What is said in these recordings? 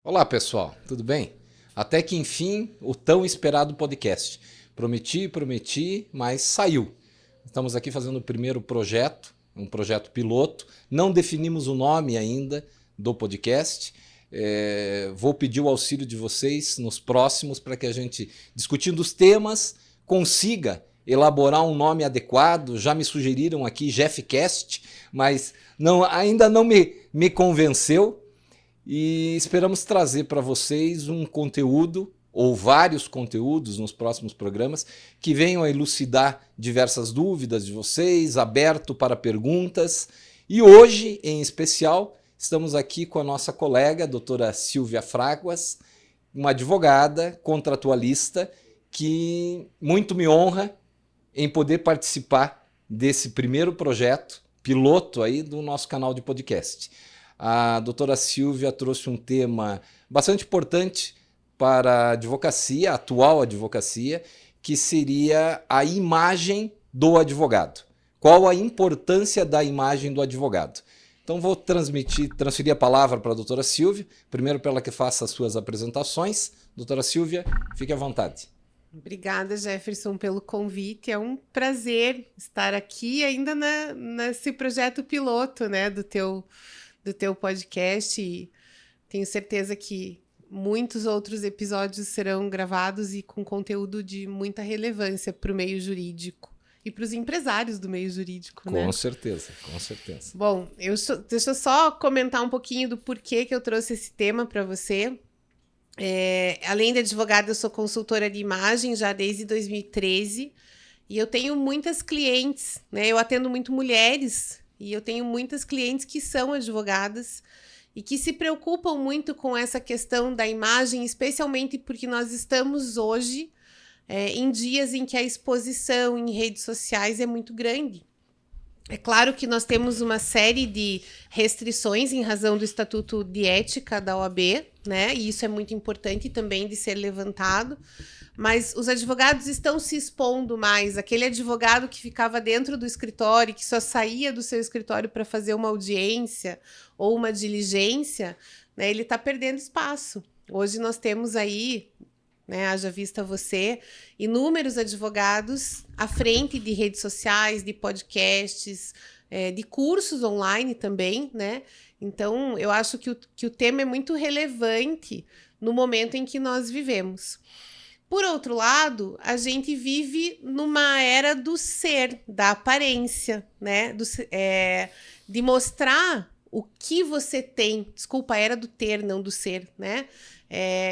Olá pessoal, tudo bem? Até que enfim, o tão esperado podcast. Prometi, mas saiu. Estamos aqui fazendo o primeiro projeto, um projeto piloto. Não definimos o nome ainda do podcast. Vou pedir o auxílio de vocês nos próximos para que a gente, discutindo os temas, consiga elaborar um nome adequado. Já me sugeriram aqui Jeffcast, mas ainda não me convenceu. E esperamos trazer para vocês um conteúdo ou vários conteúdos nos próximos programas que venham a elucidar diversas dúvidas de vocês, aberto para perguntas. E hoje, em especial, estamos aqui com a nossa colega, a doutora Silvia Fraguas, uma advogada contratualista que muito me honra em poder participar desse primeiro projeto piloto aí do nosso canal de podcast. A doutora Silvia trouxe um tema bastante importante para a advocacia, a atual advocacia, que seria a imagem do advogado. Qual a importância da imagem do advogado? Então vou transferir a palavra para a doutora Silvia, primeiro para ela que faça as suas apresentações. Doutora Silvia, fique à vontade. Obrigada, Jefferson, pelo convite. É um prazer estar aqui ainda nesse projeto piloto, né, do teu podcast. E tenho certeza que muitos outros episódios serão gravados e com conteúdo de muita relevância para o meio jurídico e para os empresários do meio jurídico, né? Com certeza, com certeza. Bom, deixa eu só comentar um pouquinho do porquê que eu trouxe esse tema para você. Além de advogada, eu sou consultora de imagem já desde 2013 e eu tenho muitas clientes, né? Eu atendo muito mulheres e eu tenho muitas clientes que são advogadas e que se preocupam muito com essa questão da imagem, especialmente porque nós estamos hoje em dias em que a exposição em redes sociais é muito grande. É claro que nós temos uma série de restrições em razão do Estatuto de Ética da OAB, né? E isso é muito importante também de ser levantado. Mas os advogados estão se expondo mais. Aquele advogado que ficava dentro do escritório, que só saía do seu escritório para fazer uma audiência ou uma diligência, né? Ele está perdendo espaço. Hoje nós temos aí, né, haja vista você, inúmeros advogados à frente de redes sociais, de podcasts, de cursos online também, né? Então, eu acho que o tema é muito relevante no momento em que nós vivemos. Por outro lado, a gente vive numa era do ser, da aparência, né? De mostrar o que você tem. Desculpa, a era do ter, não do ser, né?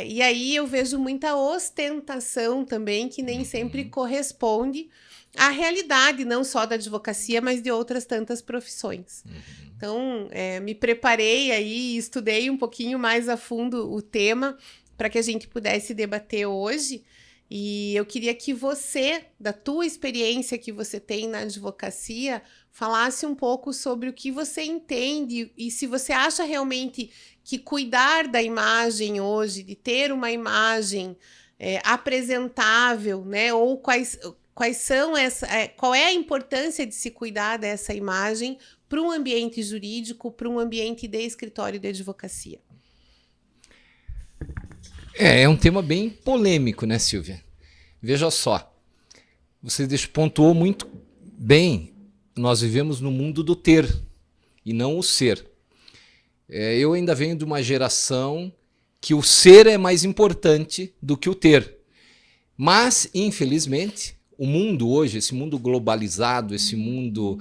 E aí eu vejo muita ostentação também, que nem sempre corresponde à realidade, não só da advocacia, mas de outras tantas profissões. Então, me preparei aí, estudei um pouquinho mais a fundo o tema para que a gente pudesse debater hoje. E eu queria que você, da tua experiência que você tem na advocacia, falasse um pouco sobre o que você entende e se você acha realmente que cuidar da imagem hoje, de ter uma imagem apresentável, né? Ou quais são qual é a importância de se cuidar dessa imagem para um ambiente jurídico, para um ambiente de escritório de advocacia? É um tema bem polêmico, né, Silvia? Veja só, você pontuou muito bem, nós vivemos no mundo do ter e não o ser. Eu ainda venho de uma geração que o ser é mais importante do que o ter. Mas, infelizmente, o mundo hoje, esse mundo globalizado, esse mundo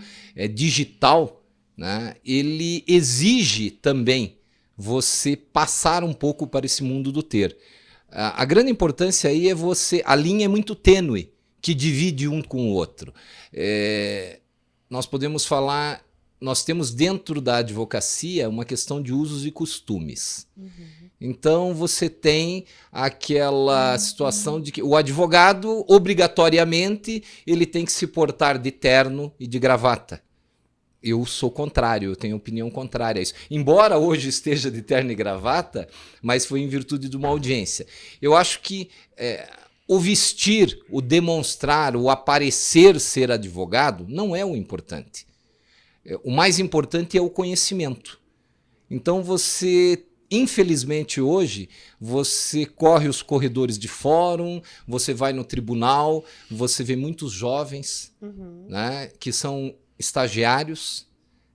digital, né, ele exige também você passar um pouco para esse mundo do ter. A grande importância aí é a linha é muito tênue, que divide um com o outro. Nós podemos falar, nós temos dentro da advocacia uma questão de usos e costumes. Então você tem aquela situação de que o advogado, obrigatoriamente, ele tem que se portar de terno e de gravata. Eu sou contrário, eu tenho opinião contrária a isso. Embora hoje esteja de terno e gravata, mas foi em virtude de uma audiência. Eu acho que o vestir, o demonstrar, o aparecer ser advogado não é o importante. O mais importante é o conhecimento. Então você infelizmente hoje, você corre os corredores de fórum, você vai no tribunal, você vê muitos jovens, né, que são estagiários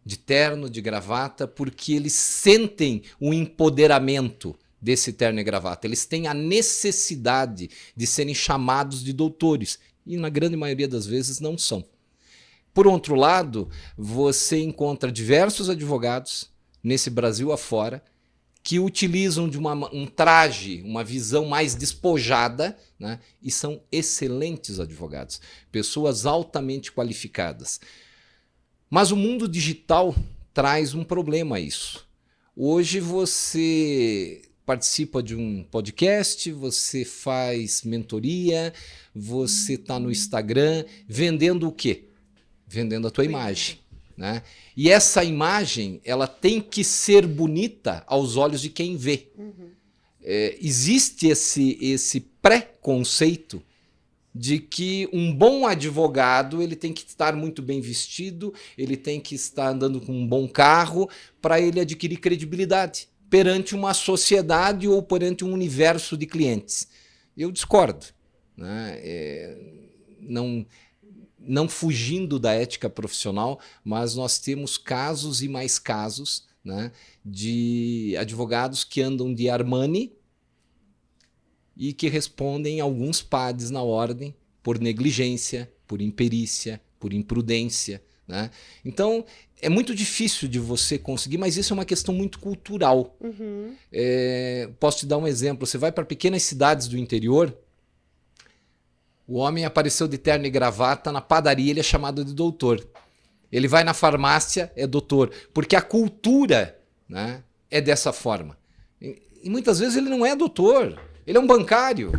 de terno, de gravata, porque eles sentem o empoderamento desse terno e gravata. Eles têm a necessidade de serem chamados de doutores, e na grande maioria das vezes não são. Por outro lado, você encontra diversos advogados nesse Brasil afora que utilizam de um traje, uma visão mais despojada, né? E são excelentes advogados, pessoas altamente qualificadas. Mas o mundo digital traz um problema a isso. Hoje você participa de um podcast, você faz mentoria, você está no Instagram, vendendo o quê? Vendendo a tua imagem, né? E essa imagem, ela tem que ser bonita aos olhos de quem vê. Existe esse pré-conceito de que um bom advogado ele tem que estar muito bem vestido, ele tem que estar andando com um bom carro para ele adquirir credibilidade perante uma sociedade ou perante um universo de clientes. Eu discordo, né? Não fugindo da ética profissional, mas nós temos casos e mais casos, né, de advogados que andam de Armani e que respondem alguns PADs na ordem por negligência, por imperícia, por imprudência, né? Então, é muito difícil de você conseguir, mas isso é uma questão muito cultural. Posso te dar um exemplo. Você vai para pequenas cidades do interior, o homem apareceu de terno e gravata, na padaria ele é chamado de doutor. Ele vai na farmácia, é doutor. Porque a cultura, né, é dessa forma. E muitas vezes ele não é doutor, ele é um bancário,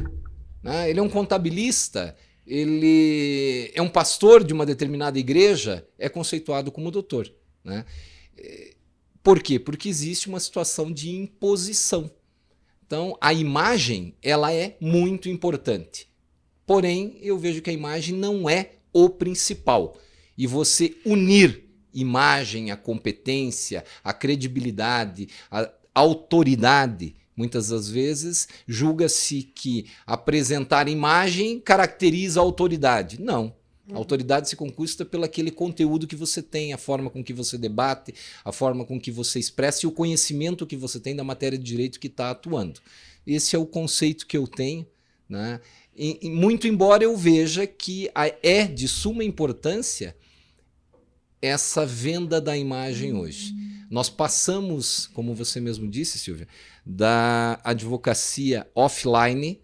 né, ele é um contabilista, ele é um pastor de uma determinada igreja, é conceituado como doutor, né? Por quê? Porque existe uma situação de imposição. Então, a imagem, ela é muito importante. Porém, eu vejo que a imagem não é o principal. E você unir imagem, a competência, a credibilidade, a autoridade, muitas das vezes julga-se que apresentar imagem caracteriza a autoridade. Não. A autoridade se conquista pelo aquele conteúdo que você tem, a forma com que você debate, a forma com que você expressa e o conhecimento que você tem da matéria de direito que está atuando. Esse é o conceito que eu tenho, né? E muito embora eu veja que é de suma importância essa venda da imagem hoje. Nós passamos, como você mesmo disse, Silvia, da advocacia offline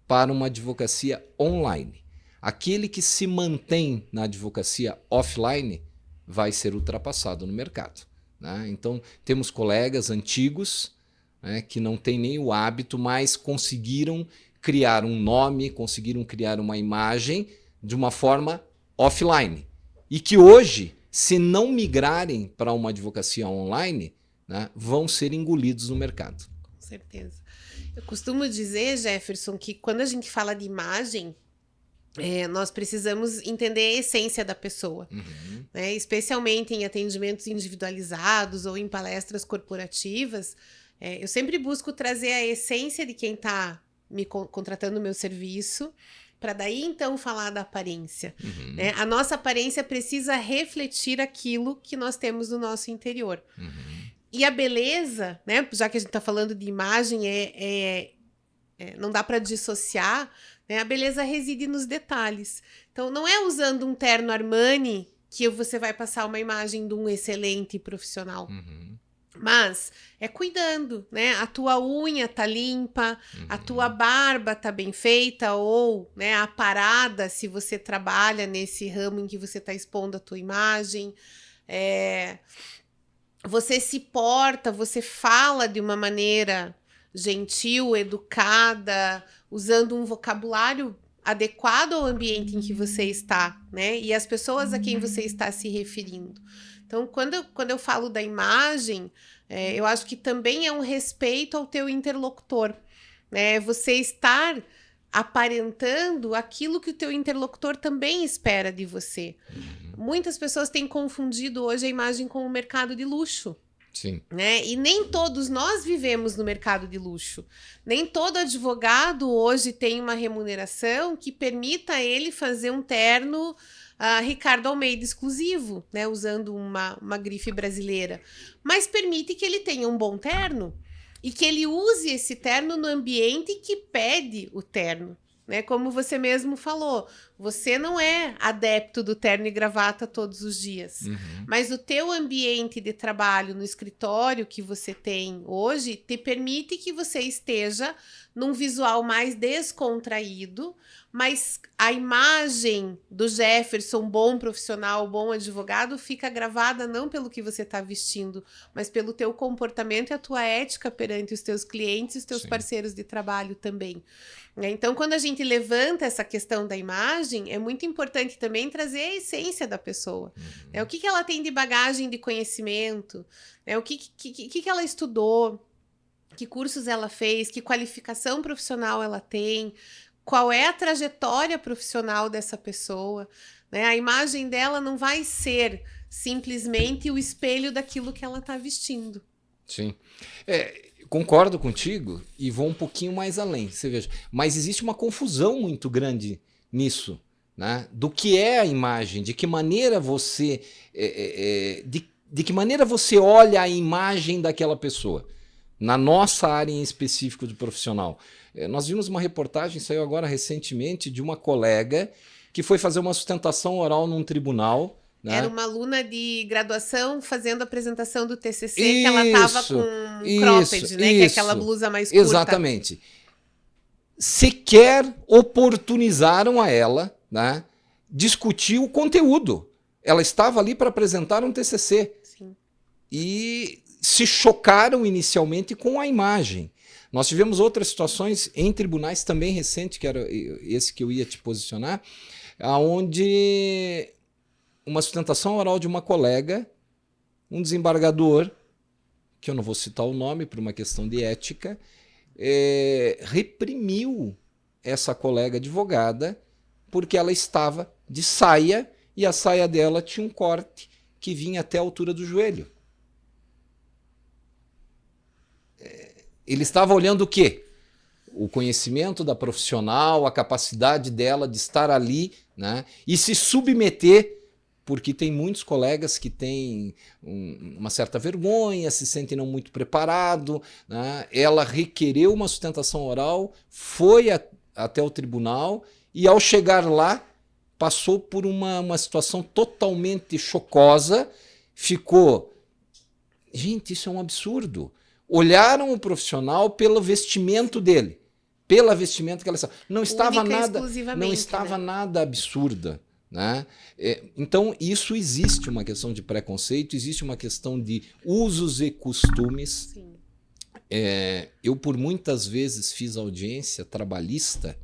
para uma advocacia online. Aquele que se mantém na advocacia offline vai ser ultrapassado no mercado, né? Então, temos colegas antigos, né, que não têm nem o hábito, mas conseguiram criar um nome, conseguiram criar uma imagem de uma forma offline. E que hoje, se não migrarem para uma advocacia online, né, vão ser engolidos no mercado. Com certeza. Eu costumo dizer, Jefferson, que quando a gente fala de imagem, nós precisamos entender a essência da pessoa, né? Especialmente em atendimentos individualizados ou em palestras corporativas. Eu sempre busco trazer a essência de quem está me contratando o meu serviço, para daí então falar da aparência, né? A nossa aparência precisa refletir aquilo que nós temos no nosso interior. E a beleza, né? Já que a gente está falando de imagem, não dá para dissociar, né? A beleza reside nos detalhes. Então, não é usando um terno Armani que você vai passar uma imagem de um excelente profissional. Mas é cuidando, né? A tua unha tá limpa, a tua barba tá bem feita, ou, né, aparada, se você trabalha nesse ramo em que você tá expondo a tua imagem. Você se porta, você fala de uma maneira gentil, educada, usando um vocabulário adequado ao ambiente em que você está, né? E as pessoas a quem você está se referindo. Então, quando eu falo da imagem, eu acho que também é um respeito ao teu interlocutor, né? Você estar aparentando aquilo que o teu interlocutor também espera de você. Muitas pessoas têm confundido hoje a imagem com o mercado de luxo, Sim. Né? E nem todos nós vivemos no mercado de luxo. Nem todo advogado hoje tem uma remuneração que permita ele fazer um terno Ricardo Almeida exclusivo, né? Usando uma grife brasileira. Mas permite que ele tenha um bom terno e que ele use esse terno no ambiente que pede o terno. Né? Como você mesmo falou, você não é adepto do terno e gravata todos os dias, mas o teu ambiente de trabalho no escritório que você tem hoje te permite que você esteja num visual mais descontraído, mas a imagem do Jefferson, bom profissional, bom advogado, fica gravada não pelo que você está vestindo, mas pelo teu comportamento e a tua ética perante os teus clientes e os teus parceiros de trabalho também. Então, quando a gente levanta essa questão da imagem, é muito importante também trazer a essência da pessoa. O que ela tem de bagagem de conhecimento, o que ela estudou, que cursos ela fez, que qualificação profissional ela tem, qual é a trajetória profissional dessa pessoa. Né? A imagem dela não vai ser simplesmente o espelho daquilo que ela está vestindo. Sim. Concordo contigo e vou um pouquinho mais além, você veja. Mas existe uma confusão muito grande nisso, né? Do que é a imagem, de que maneira você de que maneira você olha a imagem daquela pessoa. Na nossa área em específico de profissional. Nós vimos uma reportagem, saiu agora recentemente, de uma colega que foi fazer uma sustentação oral num tribunal. Né? Era uma aluna de graduação fazendo a apresentação do TCC, que ela estava com cropped, né? Que é aquela blusa mais curta. Exatamente. Sequer oportunizaram a ela, né, discutir o conteúdo. Ela estava ali para apresentar um TCC. Sim. E se chocaram inicialmente com a imagem. Nós tivemos outras situações em tribunais também recentes, que era esse que eu ia te posicionar, onde uma sustentação oral de uma colega, um desembargador, que eu não vou citar o nome por uma questão de ética, reprimiu essa colega advogada porque ela estava de saia e a saia dela tinha um corte que vinha até a altura do joelho. Ele estava olhando o quê? O conhecimento da profissional, a capacidade dela de estar ali, né, e se submeter, porque tem muitos colegas que têm uma certa vergonha, se sentem não muito preparados. Né? Ela requereu uma sustentação oral, foi até o tribunal e, ao chegar lá, passou por uma situação totalmente chocosa, ficou... Gente, isso é um absurdo. Olharam o profissional pelo vestimento dele, pela vestimenta que ela estava. Não estava nada absurda. Né? Então, isso existe uma questão de preconceito, existe uma questão de usos e costumes. Sim. Eu, por muitas vezes, fiz audiência trabalhista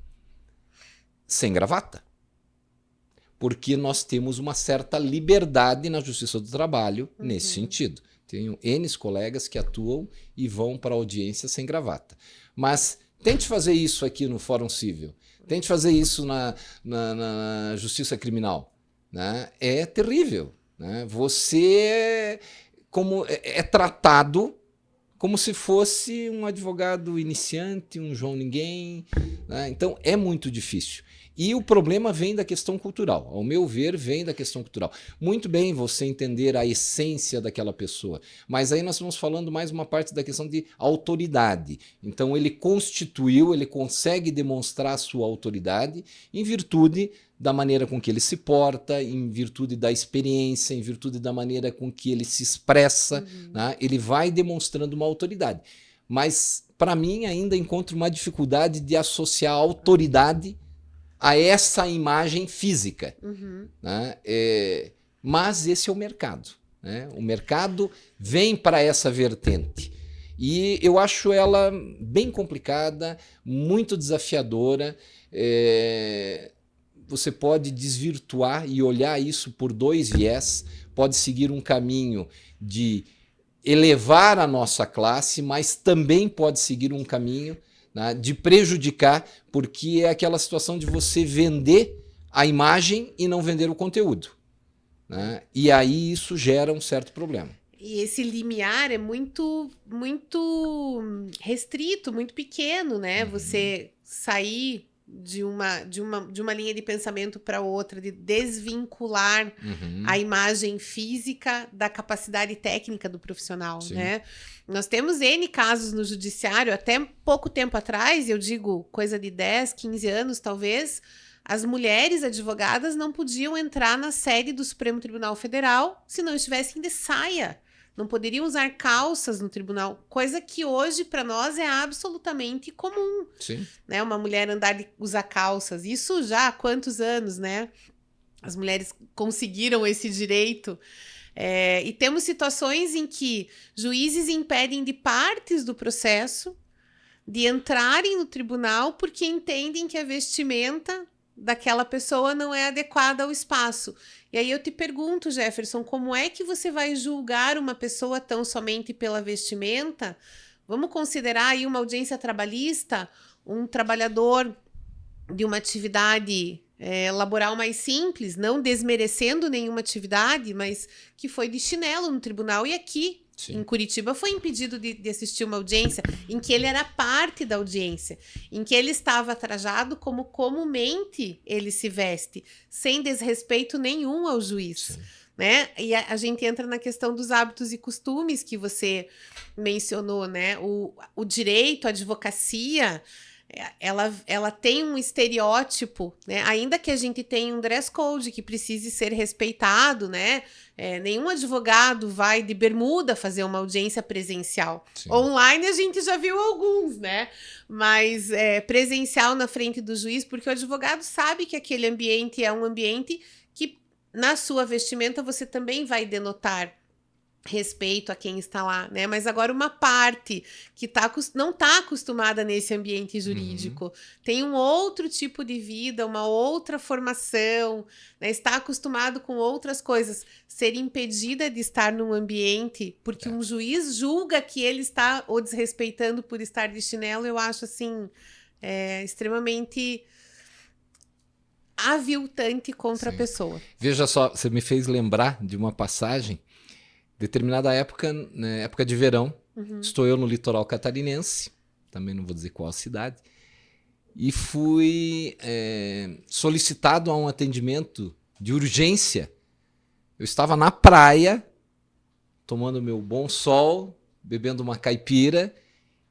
sem gravata, porque nós temos uma certa liberdade na Justiça do Trabalho nesse sentido. Tenho N colegas que atuam e vão para a audiência sem gravata. Mas tente fazer isso aqui no Fórum Civil. Tente fazer isso na Justiça Criminal. Né? É terrível. Né? Você é tratado como se fosse um advogado iniciante, um João Ninguém. Né? Então, é muito difícil. E o problema vem da questão cultural. Ao meu ver, vem da questão cultural. Muito bem você entender a essência daquela pessoa, mas aí nós estamos falando mais uma parte da questão de autoridade. Então ele constituiu, ele consegue demonstrar a sua autoridade em virtude da maneira com que ele se porta, em virtude da experiência, em virtude da maneira com que ele se expressa. Né? Ele vai demonstrando uma autoridade. Mas, para mim, ainda encontro uma dificuldade de associar a autoridade a essa imagem física. Né? Mas esse é o mercado. Né? O mercado vem para essa vertente. E eu acho ela bem complicada, muito desafiadora. Você pode desvirtuar e olhar isso por dois viés. Pode seguir um caminho de elevar a nossa classe, mas também pode seguir um caminho, né, de prejudicar, porque é aquela situação de você vender a imagem e não vender o conteúdo. Né? E aí isso gera um certo problema. E esse limiar é muito, muito restrito, muito pequeno, né? Você sair de uma linha de pensamento para outra, de desvincular a imagem física da capacidade técnica do profissional, Sim. né? Nós temos N casos no judiciário, até pouco tempo atrás, eu digo coisa de 10, 15 anos talvez, as mulheres advogadas não podiam entrar na sede do Supremo Tribunal Federal se não estivessem de saia. Não poderiam usar calças no tribunal, coisa que hoje para nós é absolutamente comum. Sim. Né? Uma mulher usar calças. Isso já há quantos anos, né? As mulheres conseguiram esse direito. E temos situações em que juízes impedem de partes do processo de entrarem no tribunal porque entendem que a vestimenta daquela pessoa não é adequada ao espaço. E aí eu te pergunto, Jefferson, como é que você vai julgar uma pessoa tão somente pela vestimenta? Vamos considerar aí uma audiência trabalhista, um trabalhador de uma atividade laboral mais simples, não desmerecendo nenhuma atividade, mas que foi de chinelo no tribunal e aqui Sim. em Curitiba foi impedido de assistir uma audiência em que ele era parte da audiência, em que ele estava trajado como comumente ele se veste, sem desrespeito nenhum ao juiz. Sim. Né? E a gente entra na questão dos hábitos e costumes que você mencionou, né? O direito, a advocacia, ela tem um estereótipo, né? Ainda que a gente tenha um dress code que precise ser respeitado, né? Nenhum advogado vai de bermuda fazer uma audiência presencial. Sim. Online a gente já viu alguns, né? Mas presencial na frente do juiz, porque o advogado sabe que aquele ambiente é um ambiente que, na sua vestimenta, você também vai denotar respeito a quem está lá, né? Mas agora uma parte que não está acostumada nesse ambiente jurídico, tem um outro tipo de vida, uma outra formação, né? Está acostumado com outras coisas, ser impedida de estar num ambiente porque um juiz julga que ele está o desrespeitando por estar de chinelo, eu acho assim extremamente aviltante contra Sim. a pessoa. Veja só, você me fez lembrar de uma passagem. Determinada época, né, época de verão, estou eu no litoral catarinense, também não vou dizer qual cidade, e fui solicitado a um atendimento de urgência. Eu estava na praia, tomando meu bom sol, bebendo uma caipira,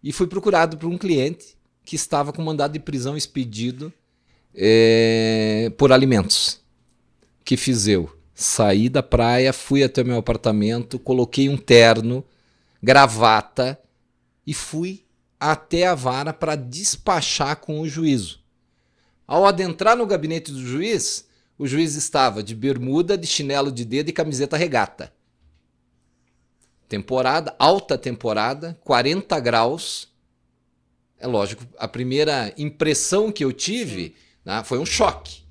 e fui procurado por um cliente que estava com mandado de prisão expedido por alimentos. O que fiz eu? Saí da praia, fui até o meu apartamento, coloquei um terno, gravata e fui até a vara para despachar com o juízo. Ao adentrar no gabinete do juiz, o juiz estava de bermuda, de chinelo de dedo e camiseta regata. Temporada, alta temporada, 40 graus. É lógico, a primeira impressão que eu tive, né, foi um choque.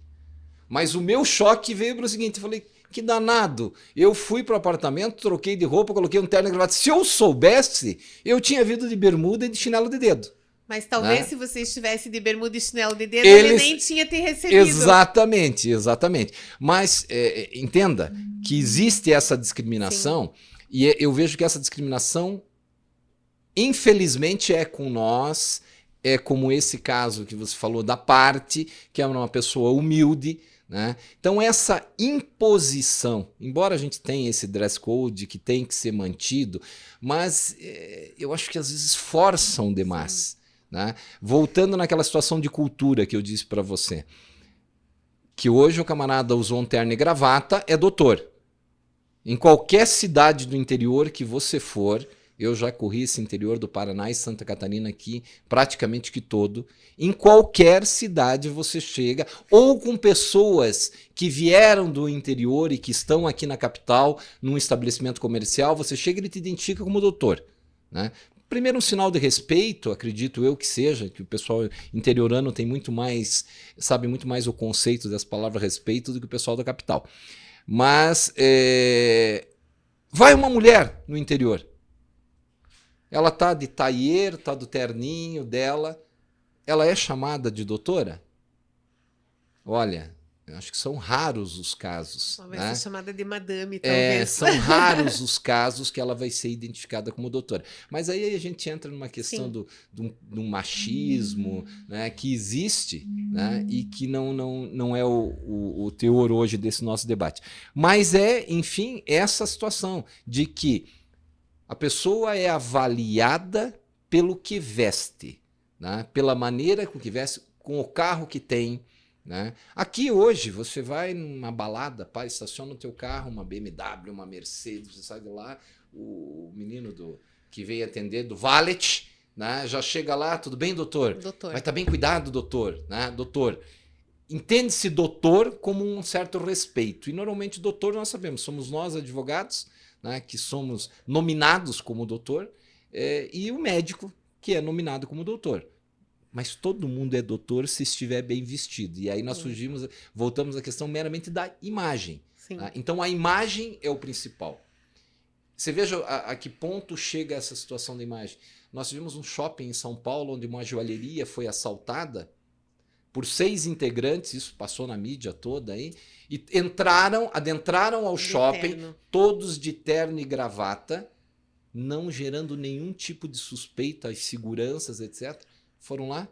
Mas o meu choque veio para o seguinte, eu falei, que danado, eu fui para o apartamento, troquei de roupa, coloquei um terno e gravata. Se eu soubesse, eu tinha vindo de bermuda e de chinelo de dedo. Mas talvez se você estivesse de bermuda e chinelo de dedo, Eles... ele nem tinha te recebido. Exatamente, exatamente. Mas entenda que existe essa discriminação. Sim. E eu vejo que essa discriminação, infelizmente, é com nós, é como esse caso que você falou da parte, que é uma pessoa humilde, né? Então essa imposição, embora a gente tenha esse dress code que tem que ser mantido, mas eu acho que às vezes forçam demais. Né? Voltando naquela situação de cultura que eu disse para você, que hoje o camarada usou um terno e gravata, é doutor. Em qualquer cidade do interior que você for, eu já corri esse interior do Paraná e Santa Catarina aqui, praticamente que todo. Em qualquer cidade você chega, ou com pessoas que vieram do interior e que estão aqui na capital, num estabelecimento comercial, você chega e ele te identifica como doutor. Né? Primeiro, um sinal de respeito, acredito eu que seja, que o pessoal interiorano tem muito mais, sabe muito mais o conceito dessa palavra respeito do que o pessoal da capital. Mas vai uma mulher no interior. Ela tá de taier, tá do terninho dela. Ela é chamada de doutora? Olha, Eu acho que são raros os casos. Ela vai né? ser chamada de madame, talvez. São raros os casos que ela vai ser identificada como doutora. Mas aí a gente entra numa questão Sim. do machismo, né, que existe, né, e que não é o teor hoje desse nosso debate. Mas enfim, essa situação de que a pessoa é avaliada pelo que veste, né, pela maneira com que veste, com o carro que tem. Né? Aqui hoje você vai numa balada, estaciona o teu carro, uma BMW, uma Mercedes, você sai de lá, o menino que veio atender do valet, né? Já chega lá, tudo bem, doutor? Doutor. Vai estar bem cuidado, doutor, né? Doutor. Entende-se doutor como um certo respeito. E normalmente doutor nós sabemos, somos nós advogados, né, que somos nominados como doutor, e o médico que é nominado como doutor. Mas todo mundo é doutor se estiver bem vestido. E aí nós voltamos à questão meramente da imagem. Tá? Então a imagem é o principal. Você veja a que ponto chega essa situação da imagem. Nós tivemos um shopping em São Paulo onde uma joalheria foi assaltada por 6 integrantes, isso passou na mídia toda aí, e adentraram ao shopping, todos de terno e gravata, não gerando nenhum tipo de suspeita às seguranças, etc., foram lá,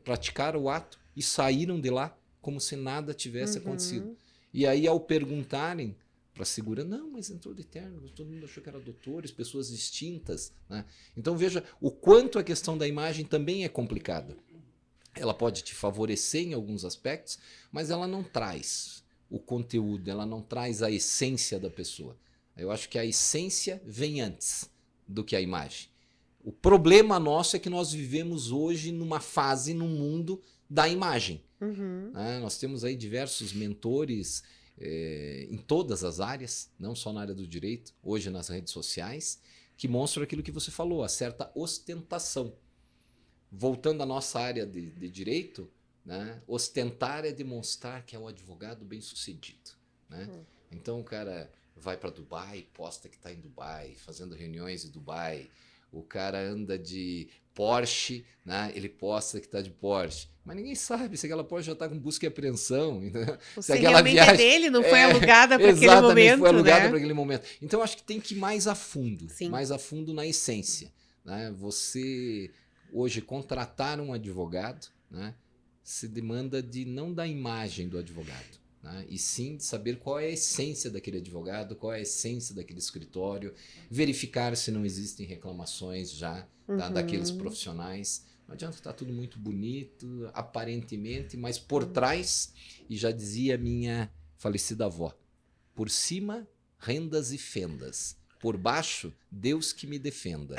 praticaram o ato e saíram de lá como se nada tivesse acontecido. E aí, ao perguntarem para a segurança, não, mas entrou de terno, todo mundo achou que era doutores, pessoas distintas. Né? Então, veja o quanto a questão da imagem também é complicada. Ela pode te favorecer em alguns aspectos, mas ela não traz o conteúdo, ela não traz a essência da pessoa. Eu acho que a essência vem antes do que a imagem. O problema nosso é que nós vivemos hoje numa fase, num mundo da imagem. Nós temos aí diversos mentores em todas as áreas, não só na área do direito, hoje nas redes sociais, que mostram aquilo que você falou, a certa ostentação. Voltando à nossa área de direito, né, ostentar é demonstrar que é um advogado bem-sucedido. Né? Então o cara vai para Dubai, posta que está em Dubai, fazendo reuniões em Dubai. O cara anda de Porsche, né? Ele posta que está de Porsche. Mas ninguém sabe se aquela Porsche já está com busca e apreensão. Se aquela viagem é dele, não foi alugada para aquele momento. Exatamente, foi alugada para aquele momento. Então, acho que tem que ir mais a fundo. Sim. Mais a fundo na essência. Né? Você, hoje, contratar um advogado, né? Se demanda não da imagem do advogado. Né? E sim de saber qual é a essência daquele advogado, qual é a essência daquele escritório, verificar se não existem reclamações já daqueles profissionais. Não adianta estar tudo muito bonito, aparentemente, mas por trás, e já dizia minha falecida avó, por cima, rendas e fendas. Por baixo, Deus que me defenda.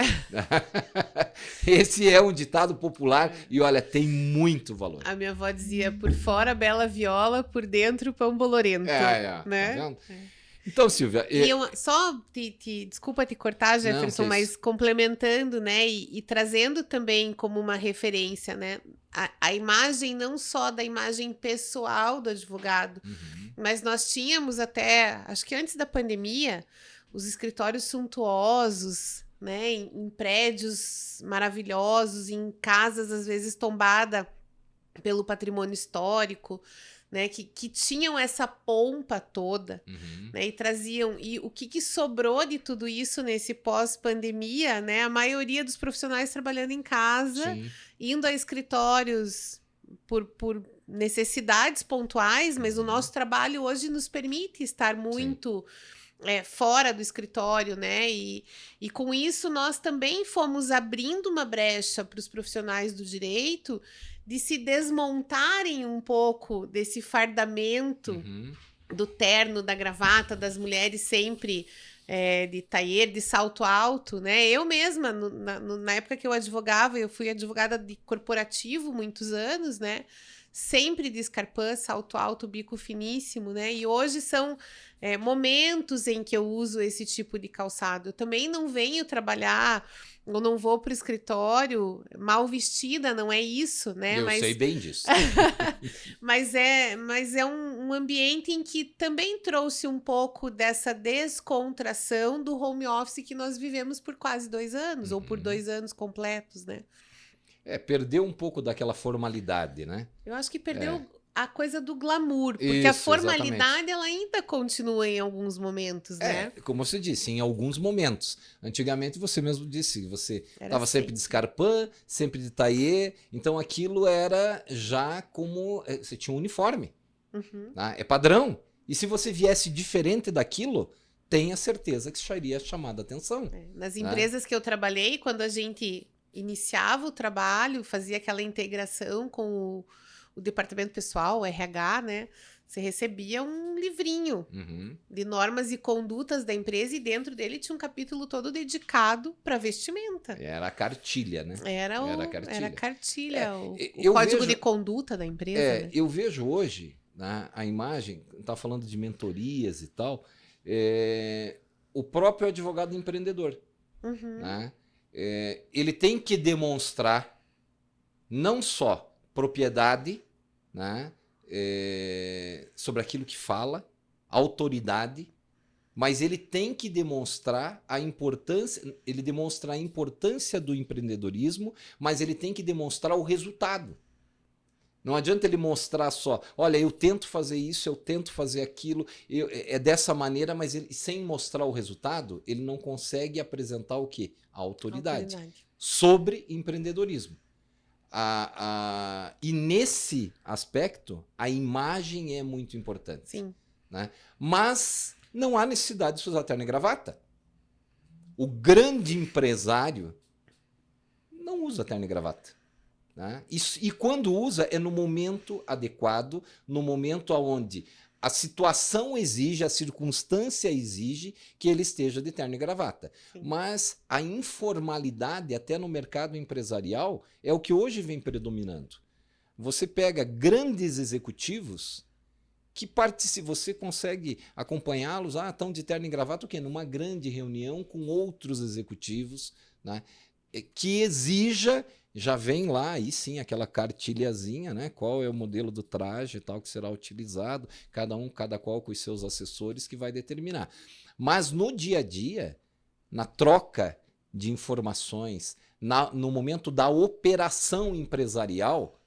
Esse é um ditado popular e, olha, tem muito valor. A minha avó dizia, por fora, bela viola, por dentro, pão bolorento. Né? Tá vendo? Então, Silvia... Só desculpa te cortar, Jefferson, mas complementando, né, e trazendo também como uma referência, né, a imagem não só da imagem pessoal do advogado, mas nós tínhamos até, acho que antes da pandemia, os escritórios suntuosos, né, em prédios maravilhosos, em casas às vezes tombadas pelo patrimônio histórico, né, que tinham essa pompa toda, né, e traziam, e o que sobrou de tudo isso nesse pós-pandemia, né, a maioria dos profissionais trabalhando em casa, indo a escritórios por necessidades pontuais, mas o nosso trabalho hoje nos permite estar muito... fora do escritório, né? E com isso nós também fomos abrindo uma brecha para os profissionais do direito de se desmontarem um pouco desse fardamento do terno, da gravata, das mulheres sempre de tailleur, de salto alto, né? Eu mesma, na época que eu advogava, eu fui advogada de corporativo muitos anos, né? Sempre de escarpã, salto alto, bico finíssimo, né? E hoje são momentos em que eu uso esse tipo de calçado. Eu também não venho trabalhar, eu não vou para o escritório mal vestida, não é isso, né? Eu sei bem disso. mas é um ambiente em que também trouxe um pouco dessa descontração do home office que nós vivemos por quase 2 anos, ou por 2 anos completos, né? Perdeu um pouco daquela formalidade, né? Eu acho que perdeu a coisa do glamour, porque a Isso, formalidade ela ainda continua em alguns momentos, né? Como você disse, em alguns momentos. Antigamente você mesmo disse que você Era estava sempre de escarpã, sempre de taillé, então aquilo era já como você tinha um uniforme, Uhum. né? É padrão. E se você viesse diferente daquilo, tenha certeza que estaria chamada a atenção. Nas né? empresas que eu trabalhei, quando a gente iniciava o trabalho, fazia aquela integração com o departamento pessoal, o RH, né? Você recebia um livrinho Uhum. de normas e condutas da empresa e dentro dele tinha um capítulo todo dedicado para vestimenta. Era a cartilha, né? Era cartilha. a cartilha, o Eu código vejo, de conduta da empresa, né? eu vejo hoje, né, a imagem, tá falando de mentorias e tal, o próprio advogado empreendedor, Uhum. né? Ele tem que demonstrar não só propriedade, né, sobre aquilo que fala, autoridade, mas ele tem que demonstrar a importância, ele demonstra a importância do empreendedorismo, mas ele tem que demonstrar o resultado. Não adianta ele mostrar só, olha, eu tento fazer isso, eu tento fazer aquilo, é dessa maneira, mas ele, sem mostrar o resultado, ele não consegue apresentar o quê? A autoridade sobre empreendedorismo. E nesse aspecto, a imagem é muito importante. Sim. Né? Mas não há necessidade de usar terno e gravata. O grande empresário não usa terno e gravata. Né? E quando usa, é no momento adequado, no momento onde a situação exige, a circunstância exige que ele esteja de terno e gravata. Sim. Mas a informalidade, até no mercado empresarial, é o que hoje vem predominando. Você pega grandes executivos que você consegue acompanhá-los, estão de terno e gravata, o quê? Numa grande reunião com outros executivos, né? Que exija, já vem lá, aí sim, aquela cartilhazinha, né? Qual é o modelo do traje e tal que será utilizado, cada qual com os seus assessores que vai determinar. Mas no dia a dia, na troca de informações, no momento da operação empresarial,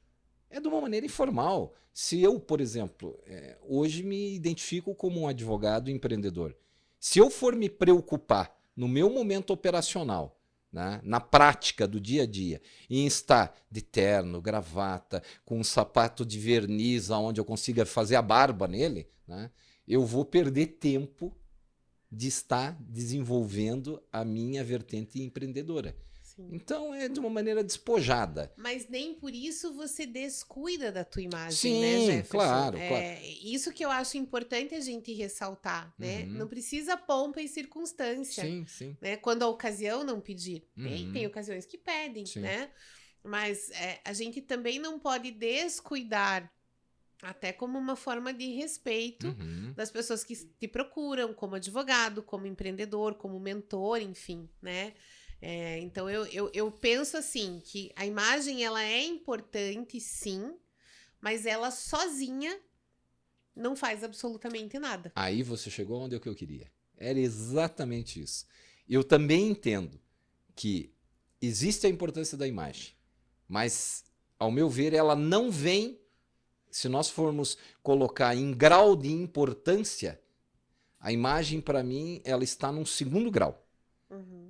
é de uma maneira informal. Se eu, por exemplo, hoje me identifico como um advogado empreendedor, se eu for me preocupar no meu momento operacional, né, na prática do dia a dia, em estar de terno, gravata, com um sapato de verniz onde eu consiga fazer a barba nele, né, eu vou perder tempo de estar desenvolvendo a minha vertente empreendedora. Então é de uma maneira despojada. Mas nem por isso você descuida da tua imagem, sim, né, Jefferson? Claro. Isso que eu acho importante a gente ressaltar, né? Não precisa pompa e circunstância. Sim. Né? Quando a ocasião não pedir. Tem ocasiões que pedem, sim. né? Mas a gente também não pode descuidar, até como uma forma de respeito das pessoas que te procuram como advogado, como empreendedor, como mentor, enfim, né? Então eu penso assim que a imagem ela é importante, sim, mas ela sozinha não faz absolutamente nada. Aí você chegou onde eu queria. Era exatamente isso. Eu também entendo que existe a importância da imagem, mas, ao meu ver, ela não vem, se nós formos colocar em grau de importância, a imagem, para mim, ela está num segundo grau.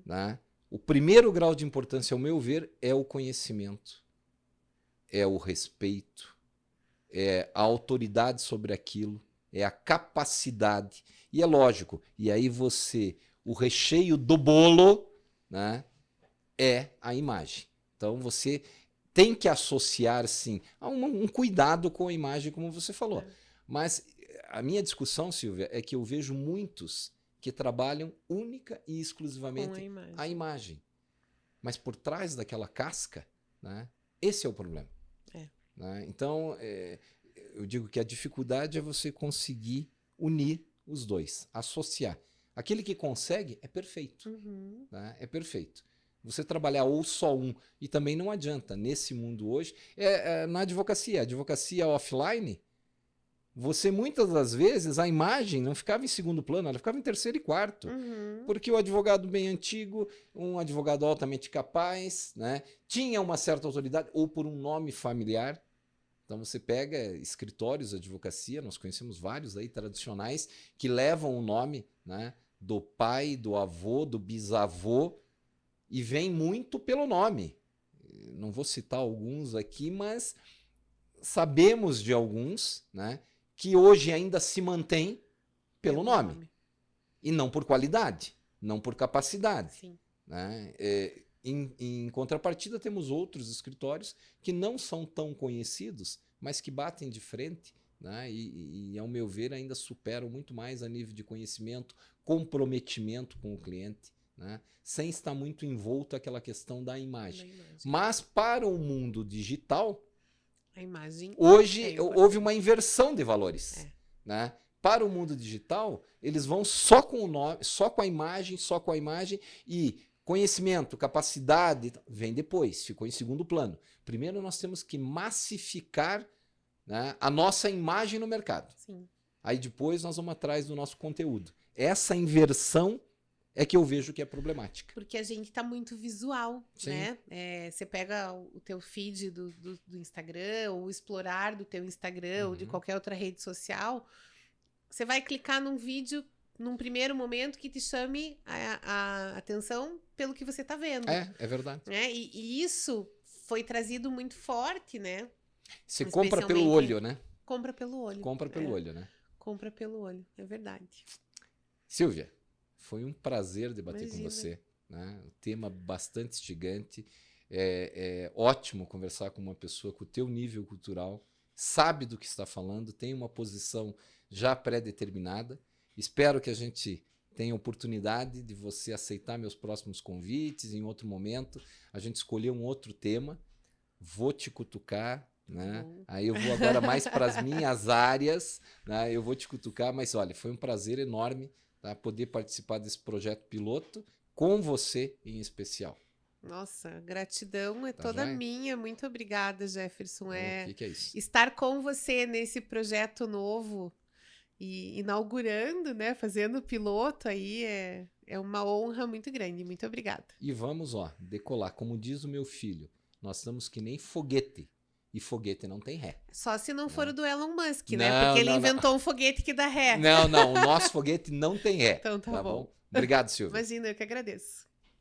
Né? O primeiro grau de importância, ao meu ver, é o conhecimento, é o respeito, é a autoridade sobre aquilo, é a capacidade. E é lógico, e aí o recheio do bolo, né, é a imagem. Então você tem que associar, sim, a um cuidado com a imagem, como você falou. Mas a minha discussão, Silvia, é que eu vejo muitos que trabalham única e exclusivamente a imagem. Mas por trás daquela casca, né, esse é o problema. Né? Então, eu digo que a dificuldade é você conseguir unir os dois, associar. Aquele que consegue é perfeito. Né? É perfeito. Você trabalhar ou só um, e também não adianta, nesse mundo hoje, na advocacia offline, você muitas das vezes, a imagem não ficava em segundo plano, ela ficava em terceiro e quarto. Porque o advogado bem antigo, um advogado altamente capaz, né, tinha uma certa autoridade, ou por um nome familiar, Então você pega escritórios de advocacia, nós conhecemos vários aí tradicionais que levam o nome, né, do pai, do avô, do bisavô e vem muito pelo nome. Não vou citar alguns aqui, mas sabemos de alguns, né, que hoje ainda se mantém pelo nome. E não por qualidade, não por capacidade. Sim. Né? Em contrapartida, temos outros escritórios que não são tão conhecidos, mas que batem de frente, né? E, ao meu ver, ainda superam muito mais a nível de conhecimento, comprometimento com o cliente, né? Sem estar muito envolto aquela questão da imagem. Mas para o mundo digital, a imagem hoje houve uma inversão de valores. Né? Para o mundo digital, eles vão só com o nome, só com a imagem e conhecimento, capacidade, vem depois, ficou em segundo plano. Primeiro nós temos que massificar, né, a nossa imagem no mercado. Sim. Aí depois nós vamos atrás do nosso conteúdo. Essa inversão é que eu vejo que é problemática. Porque a gente tá muito visual, Sim. né? Você pega o teu feed do Instagram, ou explorar do teu Instagram, ou de qualquer outra rede social, você vai clicar num vídeo num primeiro momento que te chame a atenção pelo que você tá vendo. É verdade. Né? E isso foi trazido muito forte, né? Você compra pelo olho, né? Compra pelo olho. Compra pelo olho, né? Compra pelo olho, é verdade. Silvia, foi um prazer debater com você. Né? Um tema bastante instigante. É ótimo conversar com uma pessoa com o teu nível cultural, sabe do que está falando, tem uma posição já pré-determinada. Espero que a gente tenha oportunidade de você aceitar meus próximos convites em outro momento. A gente escolheu um outro tema. Vou te cutucar. Né? Aí eu vou agora mais para as minhas áreas. Né? Eu vou te cutucar, mas olha, foi um prazer enorme, tá, poder participar desse projeto piloto com você em especial. Nossa, gratidão é toda minha. Muito obrigada, Jefferson. Que é isso? Estar com você nesse projeto novo e inaugurando, né, fazendo piloto aí é uma honra muito grande. Muito obrigada. E vamos, decolar. Como diz o meu filho, nós estamos que nem foguete. E foguete não tem ré. Só se não for o do Elon Musk, né? Porque ele inventou um foguete que dá ré. Não, o nosso foguete não tem ré. Então tá bom. Obrigado, Silvia. Imagina, eu que agradeço.